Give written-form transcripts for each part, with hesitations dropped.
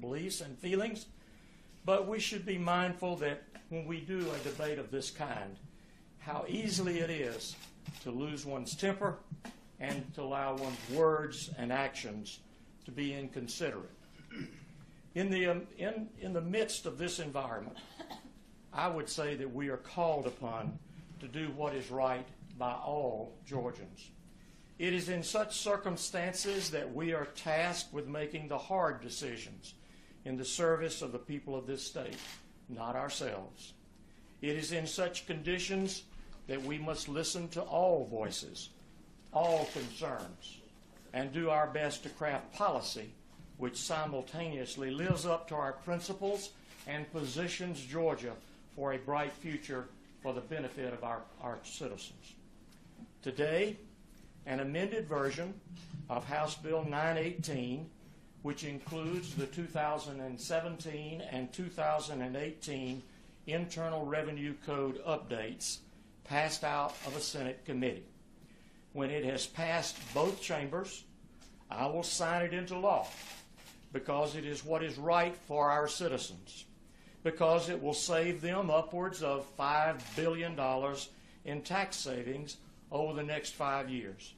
beliefs and feelings, but we should be mindful that when we do a debate of this kind, how easily it is to lose one's temper and to allow one's words and actions to be inconsiderate. In the midst of this environment, I would say that we are called upon to do what is right by all Georgians. It is in such circumstances that we are tasked with making the hard decisions in the service of the people of this state, not ourselves. It is in such conditions that we must listen to all voices, all concerns, and do our best to craft policy which simultaneously lives up to our principles and positions Georgia for a bright future for the benefit of our citizens. Today, an amended version of House Bill 918, which includes the 2017 and 2018 Internal Revenue Code updates, passed out of a Senate committee. When it has passed both chambers, I will sign it into law because it is what is right for our citizens, because it will save them upwards of $5 billion in tax savings over the next 5 years,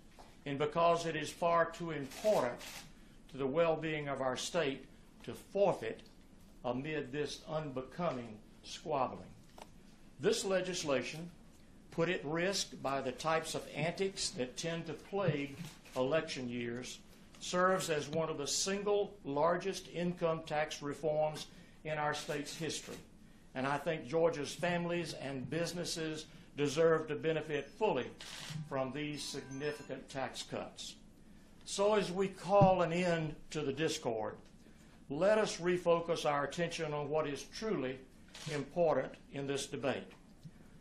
and because it is far too important to the well-being of our state to forfeit amid this unbecoming squabbling. This legislation, put at risk by the types of antics that tend to plague election years, serves as one of the single largest income tax reforms in our state's history. And I think Georgia's families and businesses deserve to benefit fully from these significant tax cuts. So as we call an end to the discord, let us refocus our attention on what is truly important in this debate.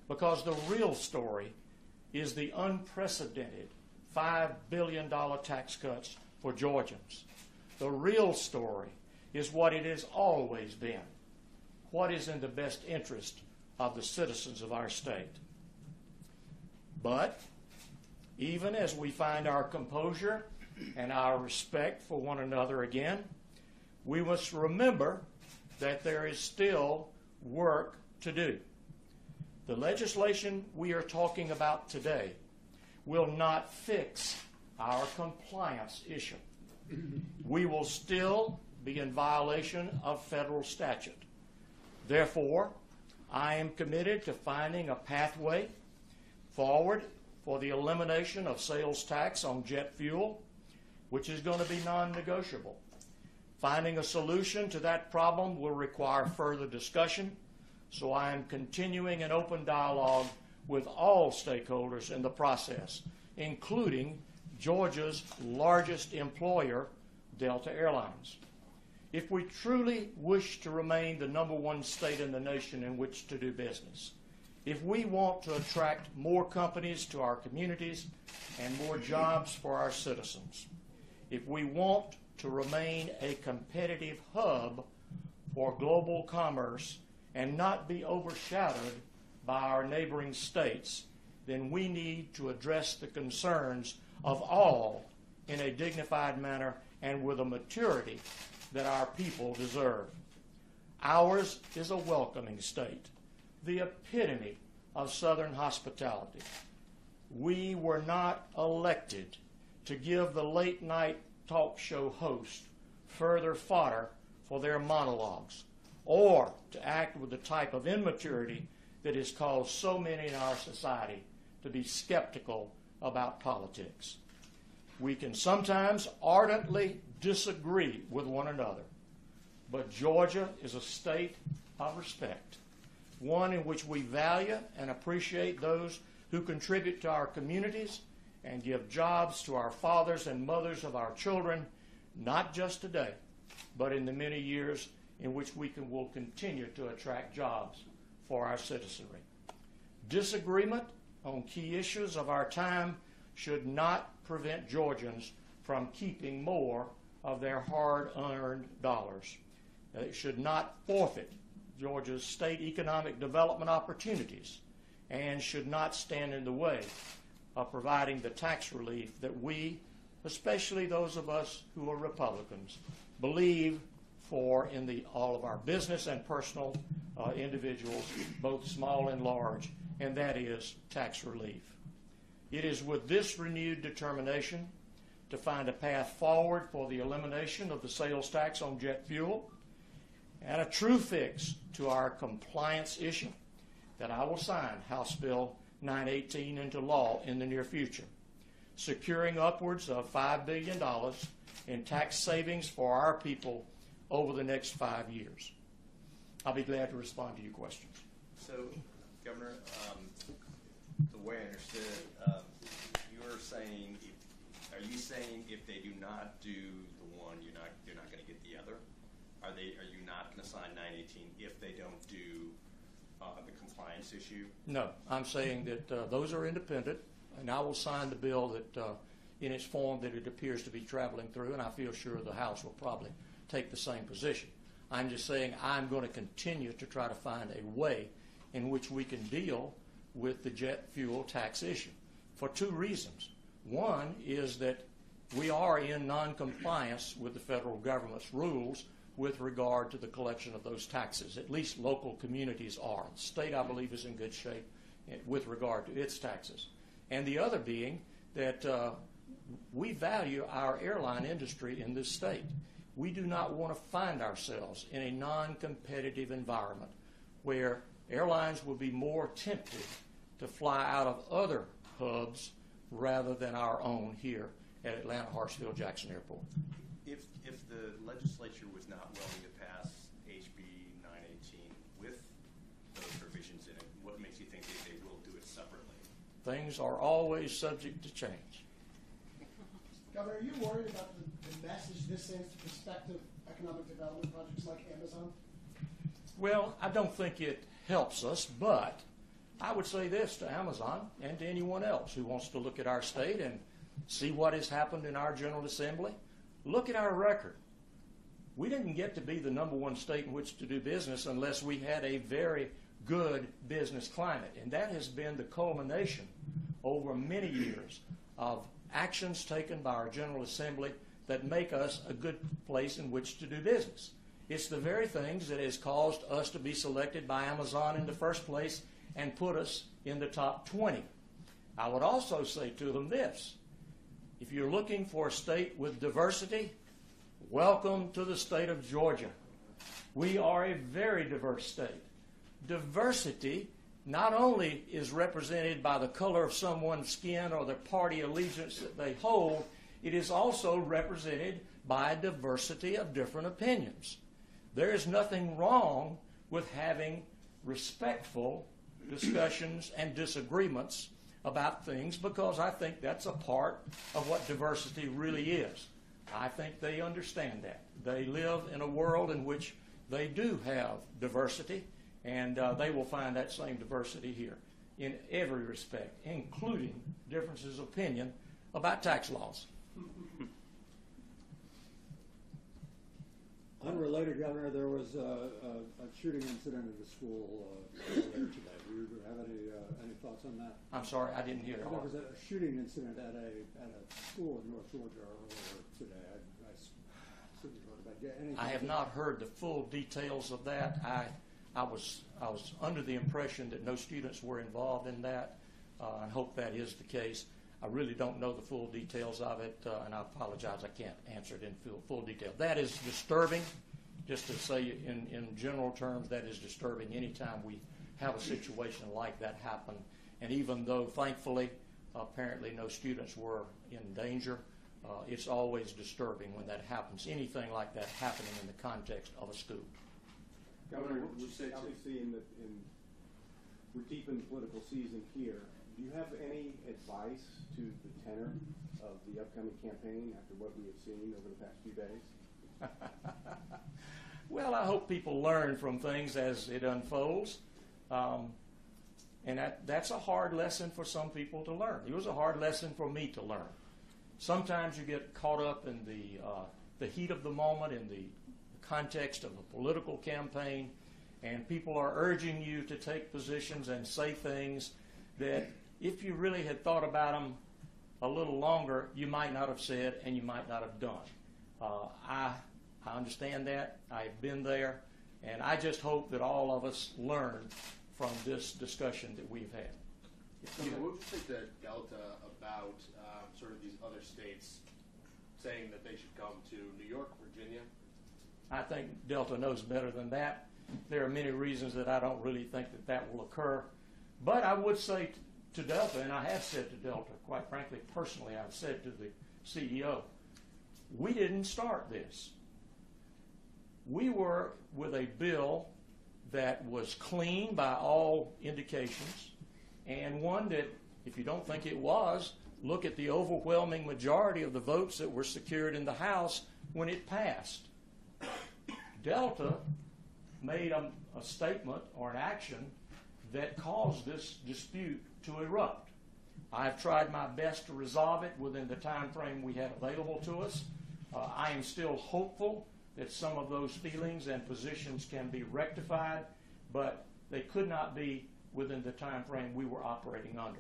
Because the real story is the unprecedented $5 billion tax cuts for Georgians. The real story is what it has always been, what is in the best interest of the citizens of our state. But even as we find our composure and our respect for one another again, we must remember that there is still work to do. The legislation we are talking about today will not fix our compliance issue. We will still be in violation of federal statute. Therefore, I am committed to finding a pathway forward for the elimination of sales tax on jet fuel, which is going to be non-negotiable. Finding a solution to that problem will require further discussion, so I am continuing an open dialogue with all stakeholders in the process, including Georgia's largest employer, Delta Airlines. If we truly wish to remain the #1 state in the nation in which to do business, if we want to attract more companies to our communities and more jobs for our citizens, if we want to remain a competitive hub for global commerce and not be overshadowed by our neighboring states, then we need to address the concerns of all in a dignified manner and with a maturity that our people deserve. Ours is a welcoming state, the epitome of Southern hospitality. We were not elected to give the late-night talk show host further fodder for their monologues, or to act with the type of immaturity that has caused so many in our society to be skeptical about politics. We can sometimes ardently disagree with one another, but Georgia is a state of respect, one in which we value and appreciate those who contribute to our communities and give jobs to our fathers and mothers of our children, not just today, but in the many years in which will continue to attract jobs for our citizenry. Disagreement on key issues of our time should not prevent Georgians from keeping more of their hard-earned dollars. It should not forfeit Georgia's state economic development opportunities and should not stand in the way of providing the tax relief that we, especially those of us who are Republicans, believe for all of our business and personal individuals, both small and large, and that is tax relief. It is with this renewed determination to find a path forward for the elimination of the sales tax on jet fuel and a true fix to our compliance issue that I will sign House Bill 918 into law in the near future, securing upwards of $5 billion in tax savings for our people over the next 5 years. I'll be glad to respond to your questions. So, Governor, the way I understood it, you're saying, are you saying if they do not do the one, you're not going to get the other? Are you not going to sign 918 if they don't do the compliance issue? No, I'm saying that those are independent, and I will sign the bill that in its form that it appears to be traveling through, and I feel sure the House will probably take the same position. I'm just saying I'm going to continue to try to find a way in which we can deal with the jet fuel tax issue for two reasons. One is that we are in non-compliance with the federal government's rules with regard to the collection of those taxes. At least local communities are. The state, I believe, is in good shape with regard to its taxes. And the other being that we value our airline industry in this state. We do not want to find ourselves in a non-competitive environment where airlines will be more tempted to fly out of other hubs rather than our own here at Atlanta Hartsfield Jackson Airport. If the legislature was not willing to pass HB 918 with those provisions in it, what makes you think that they will do it separately? Things are always subject to change. Governor, are you worried about the message this sends to prospective economic development projects like Amazon? Well, I don't think it helps us, but I would say this to Amazon and to anyone else who wants to look at our state and see what has happened in our General Assembly. Look at our record. We didn't get to be the #1 state in which to do business unless we had a very good business climate, and that has been the culmination over many years of actions taken by our General Assembly that make us a good place in which to do business. It's the very things that has caused us to be selected by Amazon in the first place and put us in the top 20. I would also say to them this: if you're looking for a state with diversity, welcome to the state of Georgia. We are a very diverse state. Diversity not only is represented by the color of someone's skin or the party allegiance that they hold, it is also represented by a diversity of different opinions. There is nothing wrong with having respectful discussions and disagreements about things, because I think that's a part of what diversity really is. I think they understand that. They live in a world in which they do have diversity, and they will find that same diversity here in every respect, including differences of opinion about tax laws. Unrelated, Governor, there was a shooting incident at a school earlier today. Do you have any thoughts on that? I'm sorry, I didn't hear it. There was a shooting incident at a school in North Georgia earlier today. I certainly heard about it. I have not heard the full details of that. I was under the impression that no students were involved in that, and hope that is the case. I really don't know the full details of it, and I apologize, I can't answer it in full detail. That is disturbing, just to say in general terms, that is disturbing anytime we have a situation like that happen. And even though, thankfully, apparently no students were in danger, it's always disturbing when that happens, anything like that happening in the context of a school. Governor, obviously we're deep in the political season here. Do you have any advice to the tenor of the upcoming campaign after what we have seen over the past few days? Well, I hope people learn from things as it unfolds. And that's a hard lesson for some people to learn. It was a hard lesson for me to learn. Sometimes you get caught up in the heat of the moment, in the context of a political campaign, and people are urging you to take positions and say things that if you really had thought about them a little longer, you might not have said and you might not have done. I I understand that. I've been there. And I just hope that all of us learn from this discussion that we've had. Governor, what would you think to Delta about sort of these other states saying that they should come to New York, Virginia? I think Delta knows better than that. There are many reasons that I don't really think that that will occur. But I would say to Delta, and I have said to Delta, quite frankly, personally, I've said to the CEO, we didn't start this. We were with a bill that was clean by all indications, and one that, if you don't think it was, look at the overwhelming majority of the votes that were secured in the House when it passed. Delta made a statement or an action that caused this dispute to erupt. I've tried my best to resolve it within the time frame we had available to us. I am still hopeful that some of those feelings and positions can be rectified, but they could not be within the time frame we were operating under.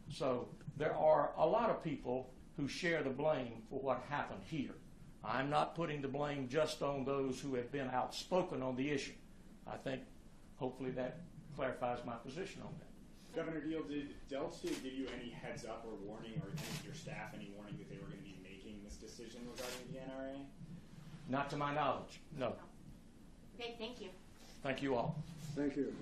So there are a lot of people who share the blame for what happened here. I'm not putting the blame just on those who have been outspoken on the issue. I think hopefully that clarifies my position on that. Governor Deal, did Delta give you any heads up or warning, or any of your staff any warning that they were going to be making this decision regarding the NRA? Not to my knowledge, no. Okay, thank you. Thank you all. Thank you.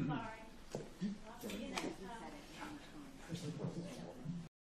Sorry.